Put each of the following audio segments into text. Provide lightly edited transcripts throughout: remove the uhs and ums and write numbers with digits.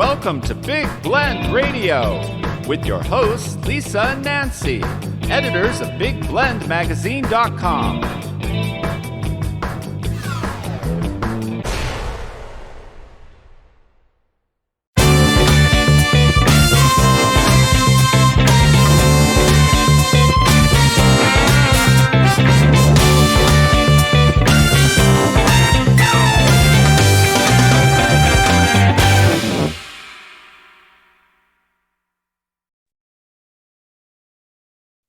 Welcome to Big Blend Radio with your hosts, Lisa and Nancy, editors of BigBlendMagazine.com.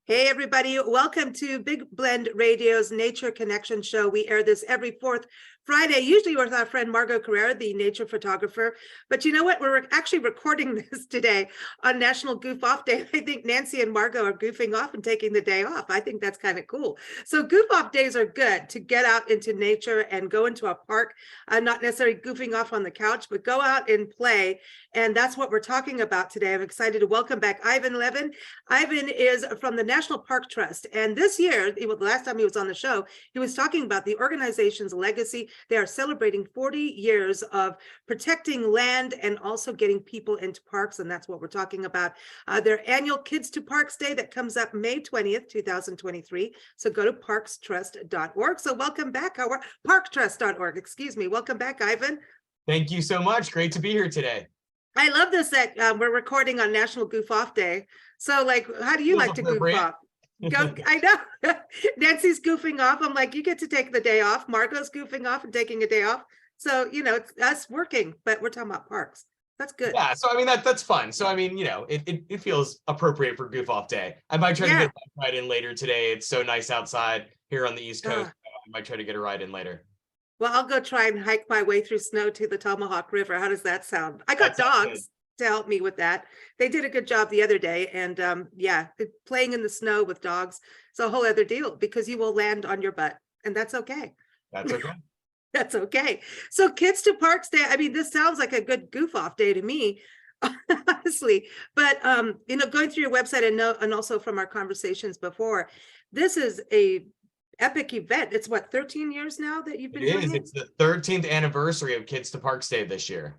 Hey everybody, welcome to Big Blend Radio's Nature Connection Show. We air this every fourth Friday, usually with our friend Margot-Carrera, the nature photographer. But you know what? We're actually recording this today on National Goof Off Day. I think Nancy and Margot are goofing off and taking the day off. I think that's kind of cool. So goof off days are good to get out into nature and go into a park, not necessarily goofing off on the couch, but go out and play. And that's what we're talking about today. I'm excited to welcome back Ivan Levin. Ivan is from the National Park Trust. And this year, the last time he was on the show, he was talking about the organization's legacy. They are celebrating 40 years of protecting land and also getting people into parks. And that's what we're talking about. Their annual Kids to Parks Day that comes up May 20th, 2023. So go to parkstrust.org. So welcome back, parktrust.org, excuse me. Welcome back, Ivan. Thank you so much. Great to be here today. I love this that we're recording on National Goof Off Day. So like, how do you like to goof off? I know. Nancy's goofing off. I'm like, you get to take the day off. Margot's goofing off and taking a day off. So, you know, it's us working, but we're talking about parks. That's good. Yeah. So, I mean, that's fun. So, I mean, you know, it feels appropriate for Goof Off Day. I might try to get a ride in later today. It's so nice outside here on the East Coast. I might try to get a ride in later. Well, I'll go try and hike my way through snow to the Tomahawk River. How does that sound? I got dogs to help me with that. They did a good job the other day. And yeah, playing in the snow with dogs, it's a whole other deal because you will land on your butt and that's okay. That's okay. That's okay. So Kids to Parks Day, I mean, this sounds like a good goof off day to me, honestly. But, you know, going through your website and also from our conversations before, this is a epic event. It's what, 13 years now that you've been doing it? It's the 13th anniversary of Kids to Parks Day this year.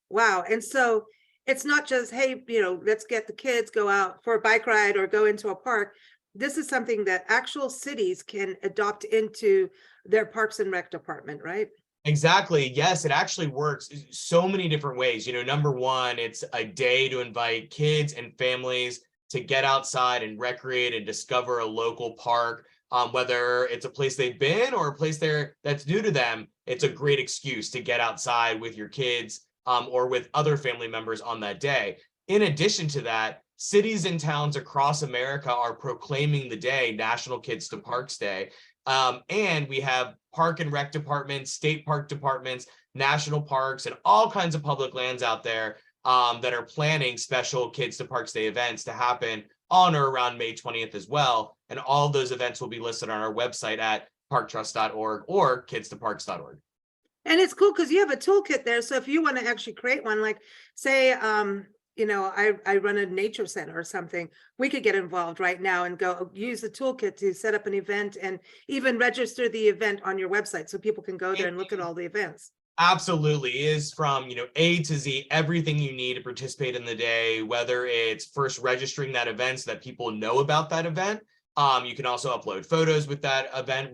Wow. And so it's not just, hey, you know, let's get the kids, go out for a bike ride or go into a park. This is something that actual cities can adopt into their Parks and Rec department, right? Exactly. Yes, it actually works so many different ways. You know, number one, it's a day to invite kids and families to get outside and recreate and discover a local park. Whether it's a place they've been or a place that's new to them, it's a great excuse to get outside with your kids or with other family members on that day. In addition to that, cities and towns across America are proclaiming the day National Kids to Parks Day. And we have park and rec departments, state park departments, national parks, and all kinds of public lands out there that are planning special Kids to Parks Day events to happen on or around May 20th as well. And all of those events will be listed on our website at parktrust.org or kidstoparks.org. And it's cool because you have a toolkit there. So if you want to actually create one, like say, you know, I run a nature center or something, we could get involved right now and go use the toolkit to set up an event and even register the event on your website so people can go there and look at all the events. Absolutely. It is from, you know, A to Z, everything you need to participate in the day, whether it's first registering that event so that people know about that event. You can also upload photos with that event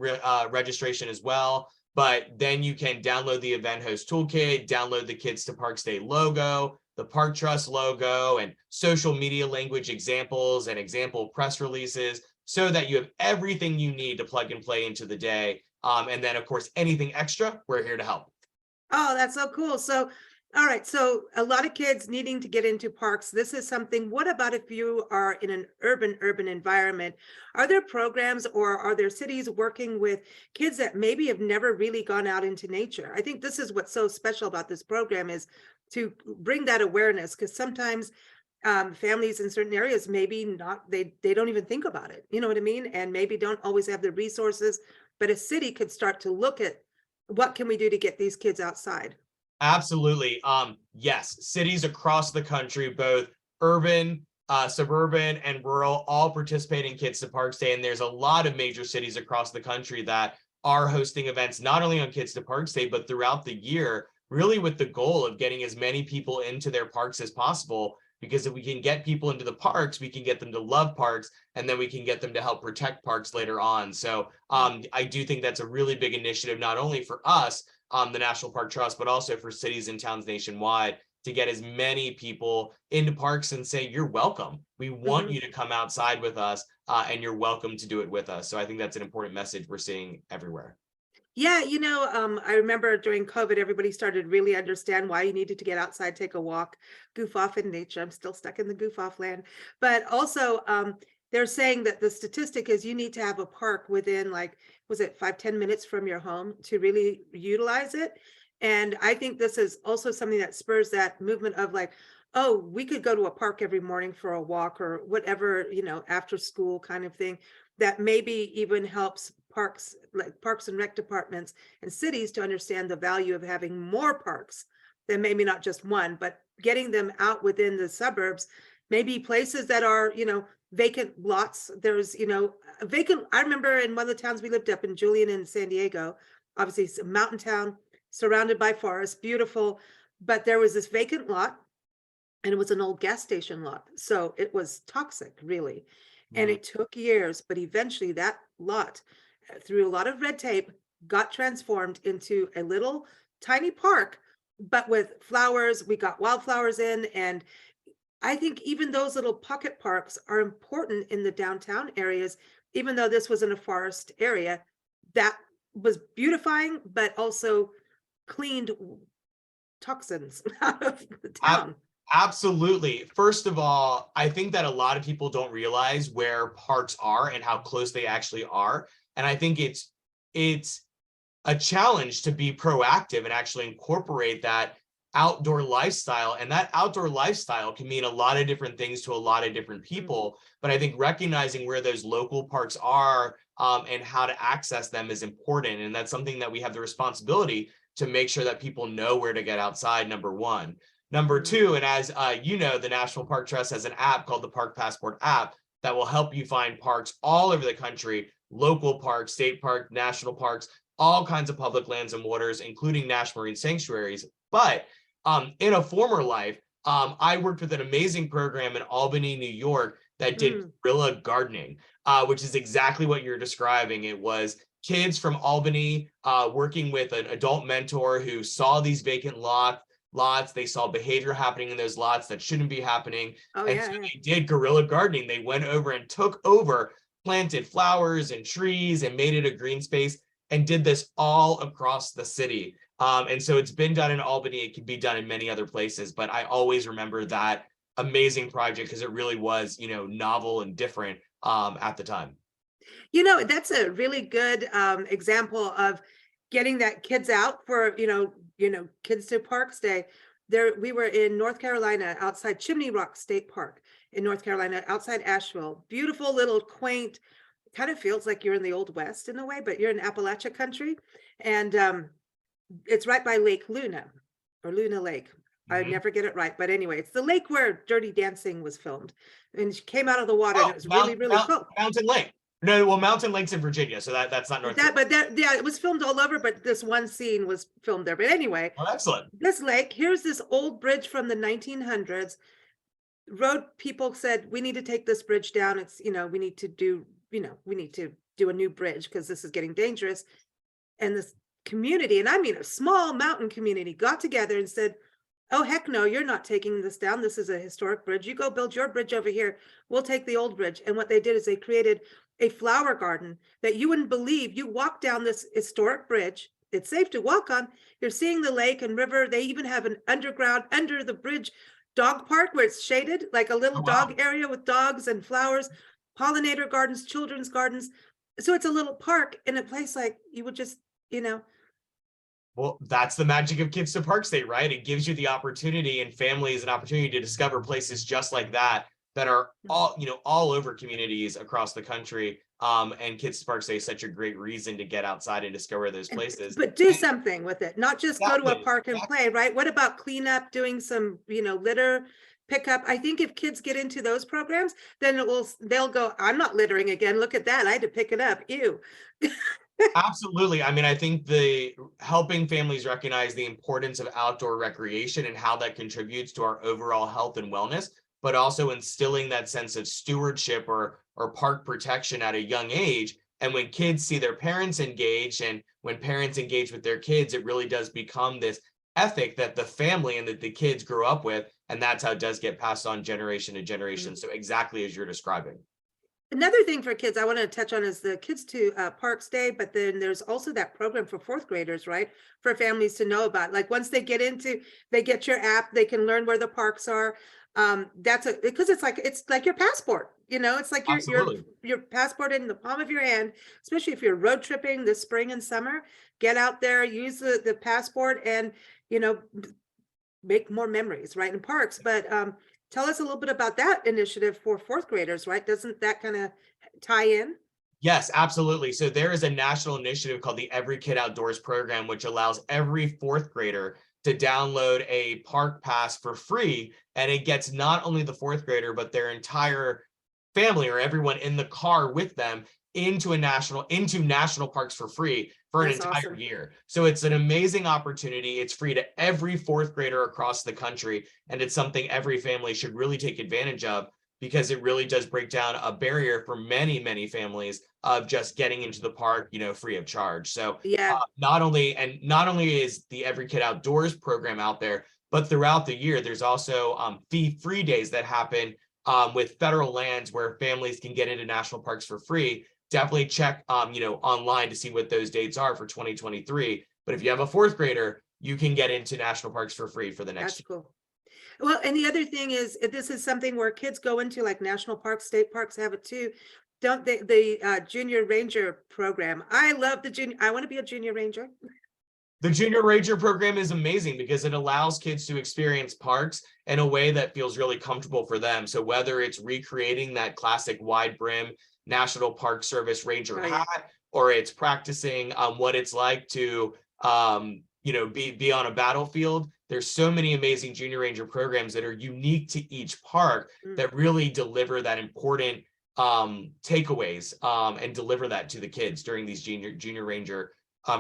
registration as well. But then you can download the event host toolkit, download the Kids to Parks Day logo, the Park Trust logo, and social media language examples and example press releases so that you have everything you need to plug and play into the day. And then, of course, anything extra, we're here to help. Oh, that's so cool. So, all right. So a lot of kids needing to get into parks. This is something. What about if you are in an urban environment? Are there programs or are there cities working with kids that maybe have never really gone out into nature? I think this is what's so special about this program is to bring that awareness, because sometimes families in certain areas, maybe not, they don't even think about it. You know what I mean? And maybe don't always have the resources, but a city could start to look at what can we do to get these kids outside? Absolutely. Yes, cities across the country, both urban, suburban, and rural, all participate in Kids to Parks Day. And there's a lot of major cities across the country that are hosting events, not only on Kids to Parks Day, but throughout the year, really with the goal of getting as many people into their parks as possible. Because if we can get people into the parks, we can get them to love parks, and then we can get them to help protect parks later on. So I do think that's a really big initiative, not only for us, the National Park Trust, but also for cities and towns nationwide, to get as many people into parks and say, you're welcome. We want you to come outside with us, and you're welcome to do it with us. So I think that's an important message we're seeing everywhere. Yeah, I remember during COVID, everybody started to really understand why you needed to get outside, take a walk, goof off in nature. I'm still stuck in the goof off land. But also, they're saying that the statistic is you need to have a park within, like, was it 5-10 minutes from your home to really utilize it? And I think this is also something that spurs that movement of like, oh, we could go to a park every morning for a walk or whatever, after school kind of thing, that maybe even helps parks, like parks and rec departments and cities, to understand the value of having more parks than maybe not just one, but getting them out within the suburbs, maybe places that are, vacant lots. There's, a vacant, I remember in one of the towns we lived up in, Julian in San Diego, obviously it's a mountain town surrounded by forest, beautiful, but there was this vacant lot and it was an old gas station lot. So it was toxic, really. And it took years, but eventually that lot, through a lot of red tape, got transformed into a little tiny park, but with flowers. We got wildflowers in. And I think even those little pocket parks are important in the downtown areas, even though this was in a forest area that was beautifying, but also cleaned toxins out of the town. Absolutely. First of all, I think that a lot of people don't realize where parks are and how close they actually are. And I think it's a challenge to be proactive and actually incorporate that outdoor lifestyle. And that outdoor lifestyle can mean a lot of different things to a lot of different people. But I think recognizing where those local parks are and how to access them is important. And that's something that we have the responsibility to make sure that people know where to get outside, number one. Number two, and as the National Park Trust has an app called the Park Passport app that will help you find parks all over the country, local parks, state parks, national parks, all kinds of public lands and waters, including national marine sanctuaries. But in a former life, I worked with an amazing program in Albany, New York that did guerrilla gardening, which is exactly what you're describing. It was kids from Albany working with an adult mentor who saw these vacant lots. They saw behavior happening in those lots that shouldn't be happening. They did guerrilla gardening. They went over and took over, planted flowers and trees and made it a green space, and did this all across the city. And so it's been done in Albany. It can be done in many other places, but I always remember that amazing project because it really was, novel and different at the time. That's a really good example of getting that kids out for, Kids to Parks Day. We were in North Carolina, outside Chimney Rock State Park in North Carolina, outside Asheville. Beautiful little quaint, kind of feels like you're in the Old West in a way, but you're in Appalachia country. And it's right by Lake Luna, or Luna Lake. I never get it right, but anyway, it's the lake where Dirty Dancing was filmed. And she came out of the water and it was really cool. Mountain Lake. No, well, Mountain Lake's in Virginia, so that's not North Carolina. It was filmed all over, but this one scene was filmed there. But anyway, excellent. This lake, here's this old bridge from the 1900s. Road people said, we need to take this bridge down. It's, we need to do a new bridge because this is getting dangerous. And this community, and I mean a small mountain community, got together and said, oh, heck no, you're not taking this down. This is a historic bridge. You go build your bridge over here. We'll take the old bridge. And what they did is they created a flower garden that you wouldn't believe. You walk down this historic bridge. It's safe to walk on. You're seeing the lake and river. They even have an underground, under the bridge, dog park where it's shaded, like a little dog area with dogs and flowers, pollinator gardens, children's gardens. So it's a little park in a place like you would just, Well, that's the magic of Kids to Parks Day, right? It gives you the opportunity, and families an opportunity to discover places just like that are all over communities across the country. And Kids to Parks Day is such a great reason to get outside and discover those places. But do something with it, not just go to a park and play, right? What about cleanup, doing some, litter pickup? I think if kids get into those programs, then they'll go, I'm not littering again. Look at that. I had to pick it up. Ew. Absolutely. I mean, I think the helping families recognize the importance of outdoor recreation and how that contributes to our overall health and wellness, but also instilling that sense of stewardship or park protection at a young age. And when kids see their parents engage, and when parents engage with their kids, it really does become this ethic that the family and that the kids grew up with. And that's how it does get passed on generation to generation. So exactly as you're describing. Another thing for kids I want to touch on is the Kids to Parks Day, but then there's also that program for fourth graders, right? For families to know about. Like once they get your app, they can learn where the parks are. Because it's like your passport, it's like your passport in the palm of your hand, especially if you're road tripping this spring and summer. Get out there, use the passport, and make more memories, right, in parks. But tell us a little bit about that initiative for fourth graders, right? Doesn't that kind of tie in? Yes, absolutely. So there is a national initiative called the Every Kid Outdoors program, which allows every fourth grader to download a park pass for free. And it gets not only the fourth grader, but their entire family or everyone in the car with them into national parks for free for an entire year. So it's an amazing opportunity. It's free to every fourth grader across the country. And it's something every family should really take advantage of, because it really does break down a barrier for many, many families of just getting into the park, free of charge. So Yeah. not only is the Every Kid Outdoors program out there, but throughout the year, there's also fee-free days that happen with federal lands where families can get into national parks for free. Definitely check, online to see what those dates are for 2023. But if you have a fourth grader, you can get into national parks for free for the next year. Cool. Well, and the other thing is, this is something where kids go into, like national parks, state parks have it too. Don't they? The junior ranger program. I love I want to be a junior ranger. The Junior Ranger program is amazing because it allows kids to experience parks in a way that feels really comfortable for them. So whether it's recreating that classic wide brim National Park Service Ranger hat, or it's practicing what it's like to be on a battlefield, there's so many amazing Junior Ranger programs that are unique to each park that really deliver that important takeaways and deliver that to the kids during these Junior Ranger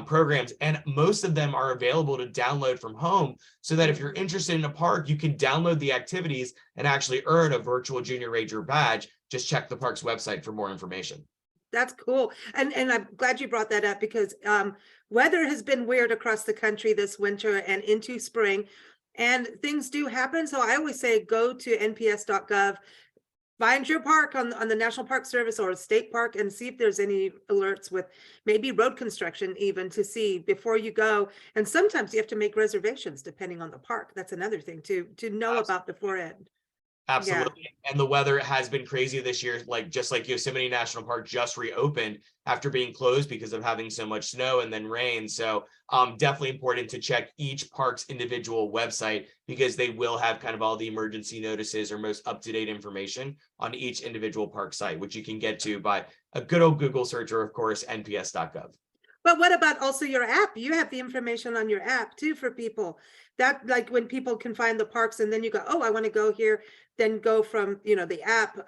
programs. And most of them are available to download from home, so that if you're interested in a park, you can download the activities and actually earn a virtual Junior Ranger badge. Just check the park's website for more information. That's cool. And I'm glad you brought that up, because weather has been weird across the country this winter and into spring, and things do happen. So I always say, go to nps.gov, find your park on the National Park Service or a state park, and see if there's any alerts with maybe road construction, even to see before you go. And sometimes you have to make reservations depending on the park. That's another thing to know about beforehand. Absolutely. Yeah. And the weather has been crazy this year, just like Yosemite National Park just reopened after being closed because of having so much snow and then rain. So definitely important to check each park's individual website, because they will have kind of all the emergency notices or most up-to-date information on each individual park site, which you can get to by a good old Google search, or of course, nps.gov. But what about also your app? You have the information on your app too for people, that like when people can find the parks and then you go, oh, I want to go here, then go from, the app.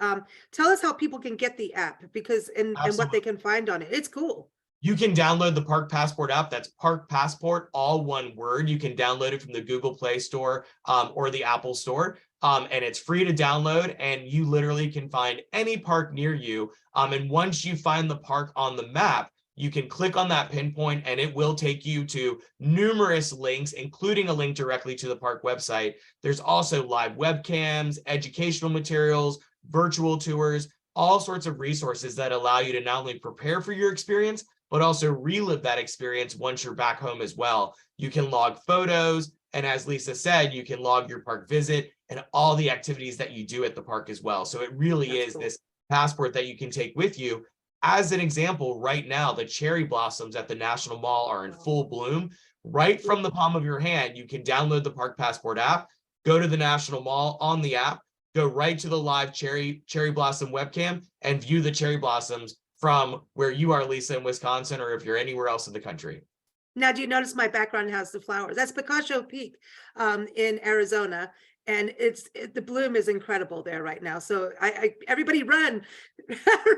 Tell us how people can get the app, because and what they can find on it. It's cool. You can download the Park Passport app. That's Park Passport, all one word. You can download it from the Google Play Store or the Apple Store. And it's free to download, and you literally can find any park near you. And once you find the park on the map, you can click on that pinpoint and it will take you to numerous links, including a link directly to the park website. There's also live webcams, educational materials, virtual tours, all sorts of resources that allow you to not only prepare for your experience, but also relive that experience once you're back home as well. You can log photos, and as Lisa said, you can log your park visit and all the activities that you do at the park as well. So it really is cool. This passport that you can take with you. As an example, right now, the cherry blossoms at the National Mall are in full bloom. Right from the palm of your hand, you can download the Park Passport app, go to the National Mall on the app, go right to the live cherry blossom webcam, and view the cherry blossoms from where you are, Lisa, in Wisconsin, or if you're anywhere else in the country. Now, do you notice my background has the flowers? That's Picacho Peak in Arizona. and the bloom is incredible there right now. So everybody run,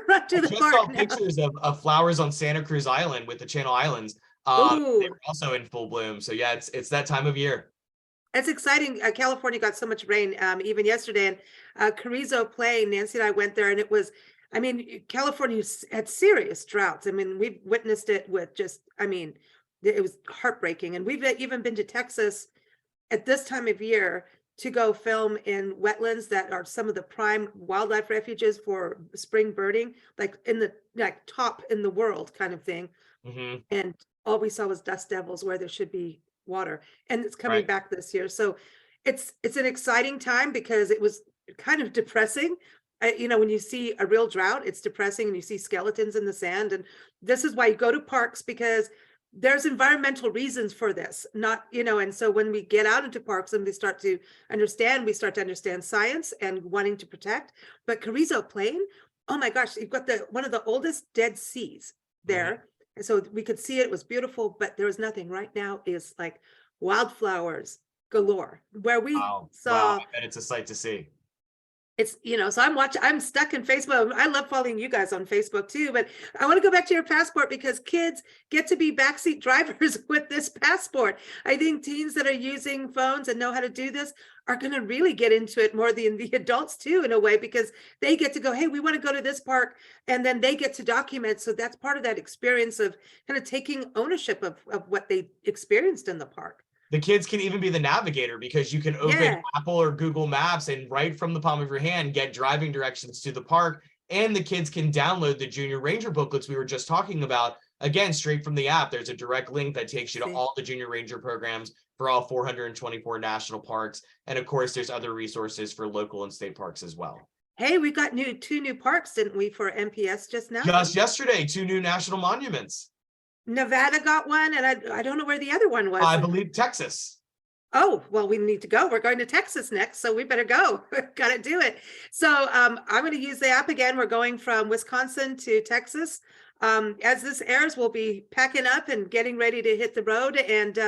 run to I the just park saw now. pictures of flowers on Santa Cruz Island with the Channel Islands. Ooh. They were also in full bloom. So yeah, it's that time of year. It's exciting. California got so much rain, even yesterday, and Carrizo Plain, Nancy and I went there, and it was, I mean, California had serious droughts. I mean, we've witnessed it with just, I mean, it was heartbreaking. And we've even been to Texas at this time of year to go film in wetlands that are some of the prime wildlife refuges for spring birding, like in the top in the world kind of thing. Mhm. And all we saw was dust devils where there should be water, and it's coming Right. back this year. So it's an exciting time because it was kind of depressing. When you see a real drought, it's depressing, and you see skeletons in the sand. And this is why you go to parks, because there's environmental reasons for this, not, and so when we get out into parks and we start to understand science and wanting to protect. But Carrizo Plain, oh my gosh, you've got one of the oldest dead seas there. Mhm. And so we could see it was beautiful, but there was nothing. Right now is like wildflowers galore. Where we Wow. saw, I bet it's a sight to see. it's, so I'm stuck in Facebook. I love following you guys on Facebook too, but I want to go back to your passport, because kids get to be backseat drivers with this passport. I think teens that are using phones and know how to do this are going to really get into it more than the adults too, in a way, because they get to go, hey, we want to go to this park, and then they get to document. So that's part of that experience of kind of taking ownership of what they experienced in the park. The kids can even be the navigator, because you can open Yeah. Apple or Google Maps and right from the palm of your hand get driving directions to the park. And the kids can download the Junior Ranger booklets we were just talking about, again, straight from the app. There's a direct link that takes you to all the Junior Ranger programs for all 424 national parks. And of course, there's other resources for local and state parks as well. Hey, we got two new parks, didn't we, for MPS just now? Just yesterday, 2 new national monuments. Nevada got one, and I don't know where the other one was. I believe Texas. Oh, well, we need to go. We're going to Texas next, so we better go. Got to do it. So I'm going to use the app again. We're going from Wisconsin to Texas. As this airs, we'll be packing up and getting ready to hit the road. And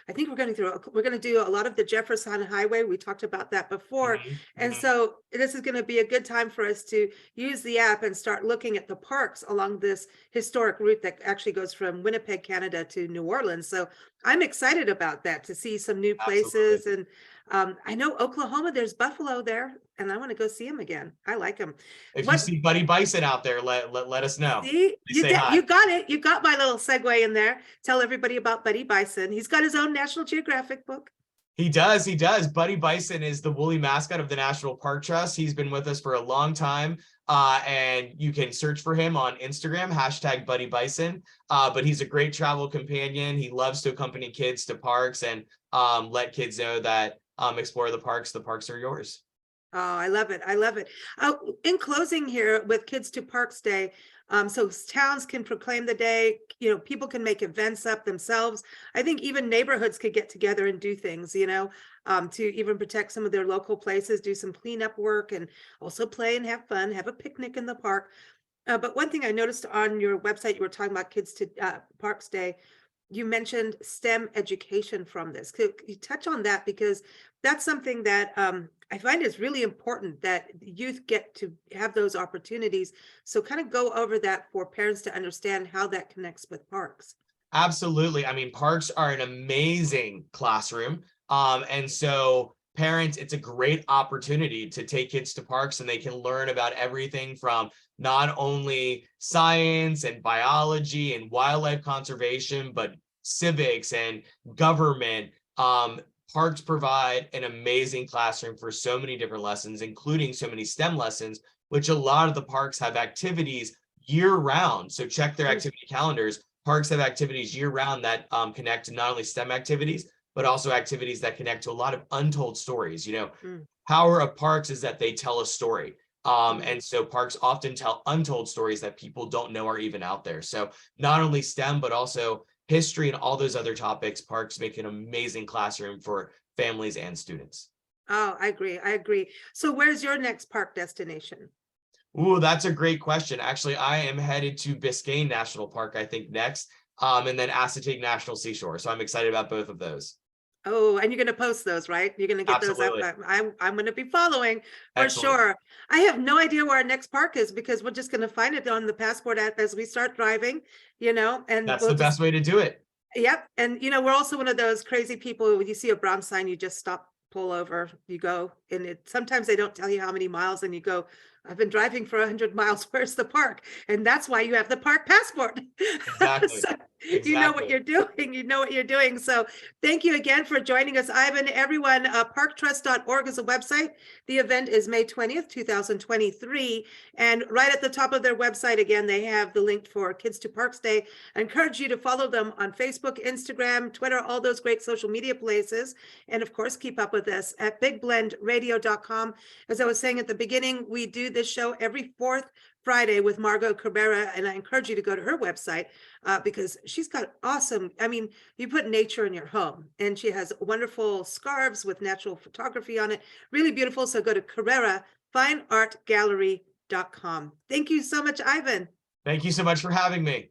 I think we're going to do a lot of the Jefferson Highway. We talked about that before. And so this is going to be a good time for us to use the app and start looking at the parks along this historic route that actually goes from Winnipeg, Canada to New Orleans. So I'm excited about that, to see some new places. Absolutely. And I know Oklahoma, there's buffalo there, and I want to go see him again. I like him. If you see Buddy Bison out there, let us know. See, you got it. You got my little segue in there. Tell everybody about Buddy Bison. He's got his own National Geographic book. He does. Buddy Bison is the woolly mascot of the National Park Trust. He's been with us for a long time. And you can search for him on Instagram, #Buddy Bison. But he's a great travel companion. He loves to accompany kids to parks and let kids know that explore the parks are yours. Oh, I love it. I love it. In closing here with Kids to Parks Day, so towns can proclaim the day, people can make events up themselves. I think even neighborhoods could get together and do things, to even protect some of their local places, do some cleanup work, and also play and have fun, have a picnic in the park. But one thing I noticed on your website, you were talking about Kids to Parks Day. You mentioned STEM education from this. Could you touch on that? Because that's something that I find is really important, that youth get to have those opportunities. So kind of go over that for parents to understand how that connects with parks. Absolutely. I mean, parks are an amazing classroom. And so parents, it's a great opportunity to take kids to parks, and they can learn about everything from not only science and biology and wildlife conservation, but civics and government. Parks provide an amazing classroom for so many different lessons, including so many STEM lessons, which a lot of the parks have activities year round. So check their activity calendars. Parks have activities year round that connect to not only STEM activities, but also activities that connect to a lot of untold stories. Power of parks is that they tell a story. And so parks often tell untold stories that people don't know are even out there. So not only STEM, but also history and all those other topics. Parks make an amazing classroom for families and students. Oh, I agree. So where's your next park destination? Ooh, that's a great question. Actually, I am headed to Biscayne National Park, I think, next, and then Assateague National Seashore. So I'm excited about both of those. Oh, and you're going to post those, right? You're going to get those up. Absolutely. I'm going to be following for Excellent. sure. I have no idea where our next park is because we're just going to find it on the passport app as we start driving, and That's we'll the just, best way to do it. yep. And, we're also one of those crazy people, when you see a brown sign, you just stop, pull over, you go, and sometimes they don't tell you how many miles, and you go, I've been driving for 100 miles. Where's the park? And that's why you have the park passport. Exactly. So you know what Exactly. you're doing. You know what you're doing. So thank you again for joining us, Ivan. Everyone, parktrust.org is a website. The event is May 20th, 2023. And right at the top of their website, again, they have the link for Kids to Parks Day. I encourage you to follow them on Facebook, Instagram, Twitter, all those great social media places. And of course, keep up with us at bigblendradio.com. As I was saying at the beginning, we do this show every fourth Friday with Margot-Carrera, and I encourage you to go to her website because she's got awesome, you put nature in your home, and she has wonderful scarves with natural photography on it, really beautiful. So go to CarreraFineArtGallery.com. Thank you so much, Ivan. Thank you so much for having me.